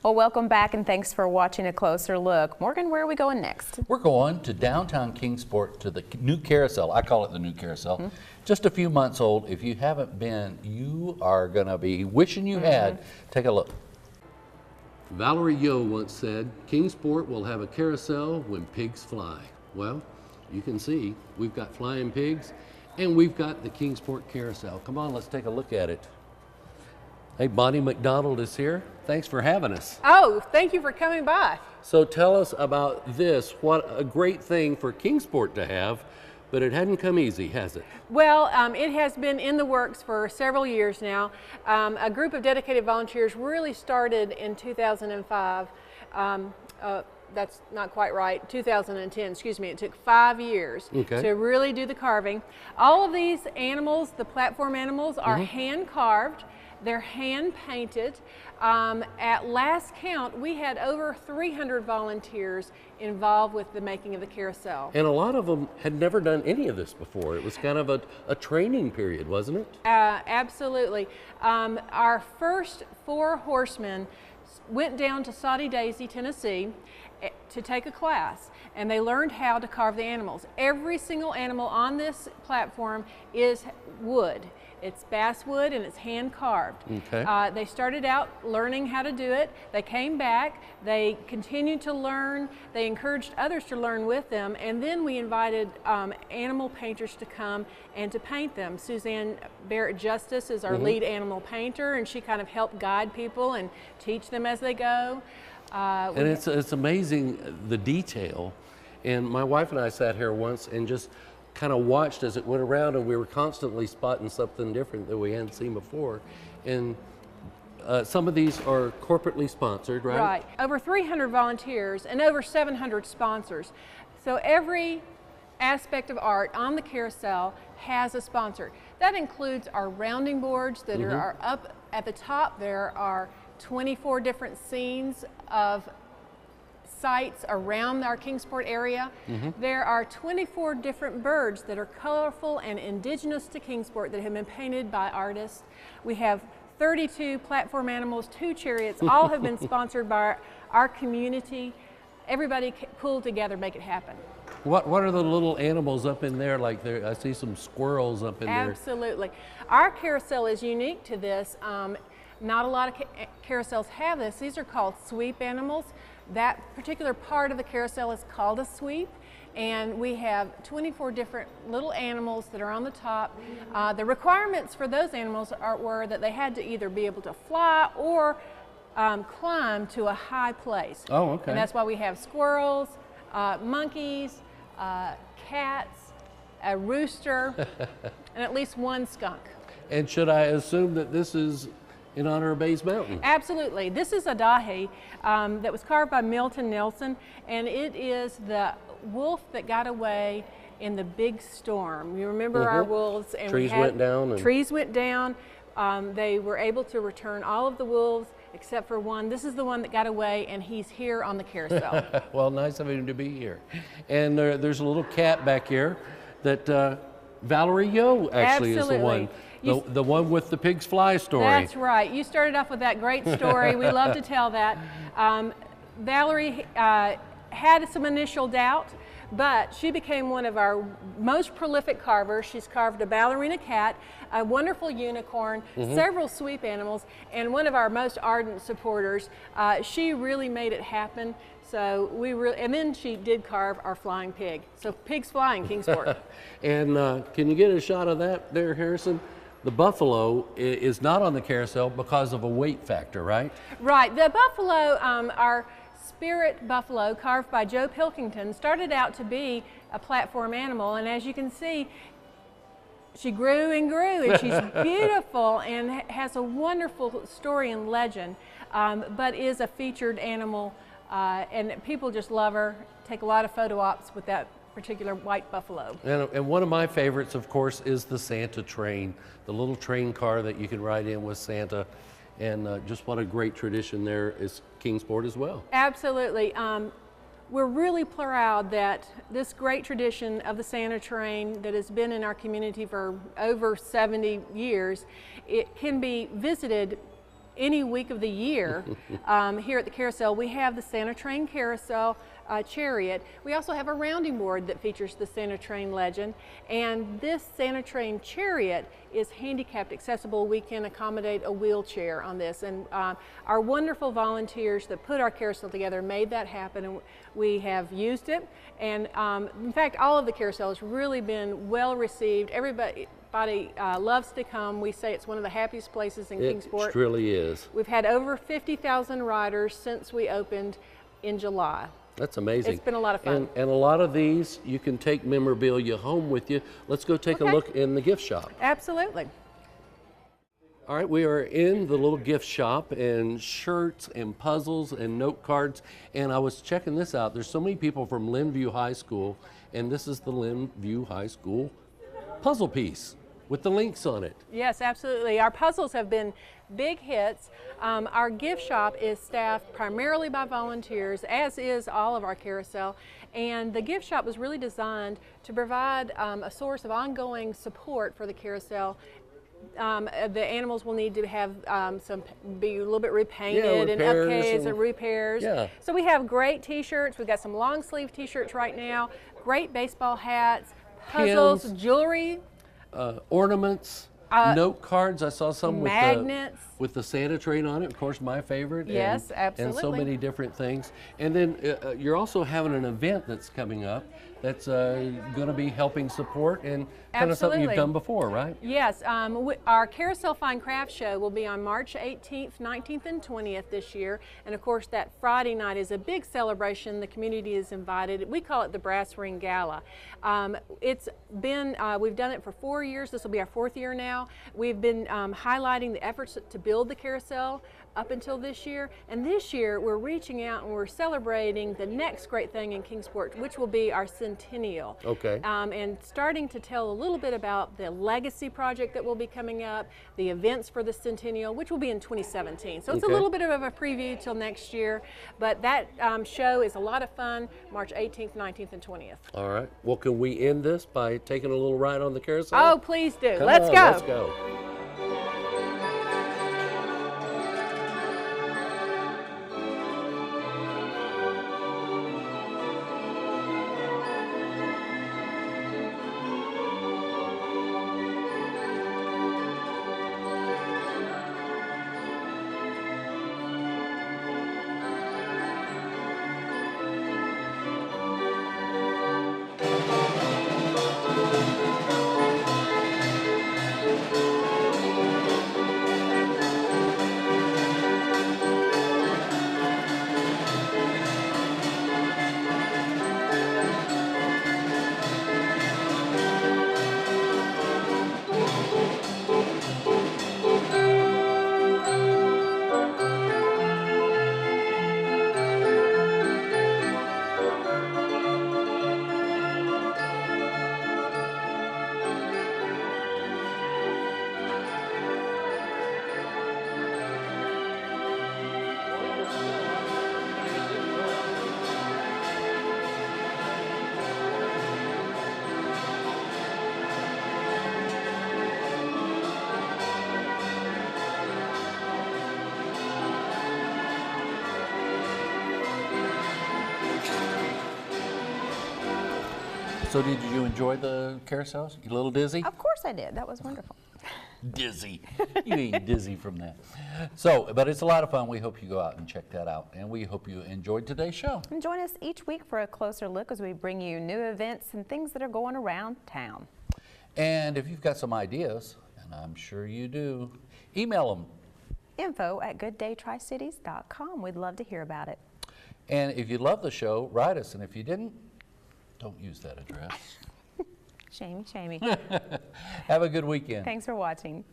Well, welcome back and thanks for watching A Closer Look. Morgan, where are we going next? We're going to downtown Kingsport to the new carousel. I call it the new carousel. Just a few months old. If you haven't been, you are going to be wishing you had. Take a look. Valerie Yo once said, Kingsport will have a carousel when pigs fly. Well, you can see we've got flying pigs and we've got the Kingsport Carousel. Come on, let's take a look at it. Hey, Bonnie McDonald is here. Thanks for having us. Oh, thank you for coming by. So tell us about this. What a great thing for Kingsport to have, but it hadn't come easy, has it? Well, it has been in the works for several years now. A group of dedicated volunteers really started in 2005. That's not quite right, 2010, excuse me. It took 5 years to really do the carving. All of these animals, the platform animals, are hand carved. They're hand painted. At last count, we had over 300 volunteers involved with the making of the carousel. And a lot of them had never done any of this before. It was kind of a training period, wasn't it? Absolutely. Our first 4 horsemen went down to Soddy Daisy, Tennessee to take a class, and they learned how to carve the animals. Every single animal on this platform is wood. It's basswood and it's hand carved. They started out learning how to do it. They came back, they continued to learn, they encouraged others to learn with them, and then we invited animal painters to come and to paint them. Suzanne Barrett Justice is our lead animal painter, and she kind of helped guide people and teach them as they go. And it's amazing the detail. And my wife and I sat here once and just kind of watched as it went around, and we were constantly spotting something different that we hadn't seen before. And some of these are corporately sponsored, right? Right. Over 300 volunteers and over 700 sponsors. So every aspect of art on the carousel has a sponsor. That includes our rounding boards that are up at the top. There are 24 different scenes of sites around our Kingsport area. There are 24 different birds that are colorful and indigenous to Kingsport that have been painted by artists. We have 32 platform animals, 2 chariots, all have been sponsored by our community. Everybody pulled together to make it happen. What are the little animals up in there? Like I see some squirrels up in there. Absolutely. Our carousel is unique to this. Not a lot of carousels have this. These are called sweep animals. That particular part of the carousel is called a sweep, and we have 24 different little animals that are on the top. The requirements for those animals were that they had to either be able to fly or climb to a high place. Oh, okay. And that's why we have squirrels, monkeys, cats, a rooster, and at least 1 skunk. And should I assume that this is in honor of Bays Mountain? Absolutely. This is a dahi that was carved by Milton Nelson, and it is the wolf that got away in the big storm. You remember our wolves? And trees went down. Trees went down. They were able to return all of the wolves except for one. This is the one that got away, and he's here on the carousel. Well, nice of him to be here. And there's a little cat back here that Valerie Yo actually is the one. The one with the pigs fly story. That's right. You started off with that great story. We love to tell that. Valerie had some initial doubt, but she became one of our most prolific carvers. She's carved a ballerina cat, a wonderful unicorn, several sweep animals, and one of our most ardent supporters. She really made it happen. So and then she did carve our flying pig. So pigs fly in Kingsport. And can you get a shot of that there, Harrison? The buffalo is not on the carousel because of a weight factor, right? Right. The buffalo, our spirit buffalo, carved by Joe Pilkington, started out to be a platform animal, and as you can see, she grew and grew, and she's beautiful and has a wonderful story and legend, but is a featured animal, and people just love her, take a lot of photo ops with that particular white buffalo. And one of my favorites, of course, is the Santa train, the little train car that you can ride in with Santa. And just what a great tradition there is Kingsport as well. Absolutely. We're really proud that this great tradition of the Santa train that has been in our community for over 70 years, it can be visited any week of the year here at the carousel. We have the Santa Train Carousel chariot. We also have a rounding board that features the Santa Train legend, and this Santa Train chariot is handicapped accessible. We can accommodate a wheelchair on this, and our wonderful volunteers that put our carousel together made that happen, and we have used it. And in fact, all of the carousel has really been well received. Everybody loves to come. We say it's one of the happiest places in Kingsport. It really is. We've had over 50,000 riders since we opened in July. That's amazing. It's been a lot of fun. And a lot of these, you can take memorabilia home with you. Let's go take a look in the gift shop. Absolutely. All right, we are in the little gift shop, and shirts and puzzles and note cards. And I was checking this out. There's so many people from Linview High School, and this is the Linview High School puzzle piece with the links on it. Yes, absolutely. Our puzzles have been big hits. Our gift shop is staffed primarily by volunteers, as is all of our carousel. And the gift shop was really designed to provide a source of ongoing support for the carousel. The animals will need to have be a little bit repainted and updates and repairs. Yeah. So we have great t-shirts. We've got some long sleeve t-shirts right now, great baseball hats, puzzles, Pins. Jewelry, Ornaments, note cards. I saw some magnets. with the Santa Train on it, of course, my favorite. Yes, and, absolutely. And so many different things. And then you're also having an event that's coming up that's going to be helping support and kind of something you've Absolutely. done before, right? Yes, our Carousel Fine Craft Show will be on March 18th, 19th, and 20th this year. And of course, that Friday night is a big celebration. The community is invited. We call it the Brass Ring Gala. It's been, we've done it for 4 years. This will be our 4th year now. We've been highlighting the efforts to build the carousel up until this year. And this year, we're reaching out and we're celebrating the next great thing in Kingsport, which will be our centennial. Okay. And starting to tell a little bit about the legacy project that will be coming up, the events for the centennial, which will be in 2017. So it's a little bit of a preview till next year, but that show is a lot of fun, March 18th, 19th, and 20th. All right. Well, can we end this by taking a little ride on the carousel? Oh, please do. Come Let's on, go. Let's go. So did you enjoy the carousels? You a little dizzy? Of course I did. That was wonderful. Dizzy. You ain't dizzy from that. So, but it's a lot of fun. We hope you go out and check that out. And we hope you enjoyed today's show. And join us each week for a closer look as we bring you new events and things that are going around town. And if you've got some ideas, and I'm sure you do, email them. info@gooddaytricities.com. We'd love to hear about it. And if you love the show, write us. And if you didn't, don't use that address. Shamey, shamey. Have a good weekend. Thanks for watching.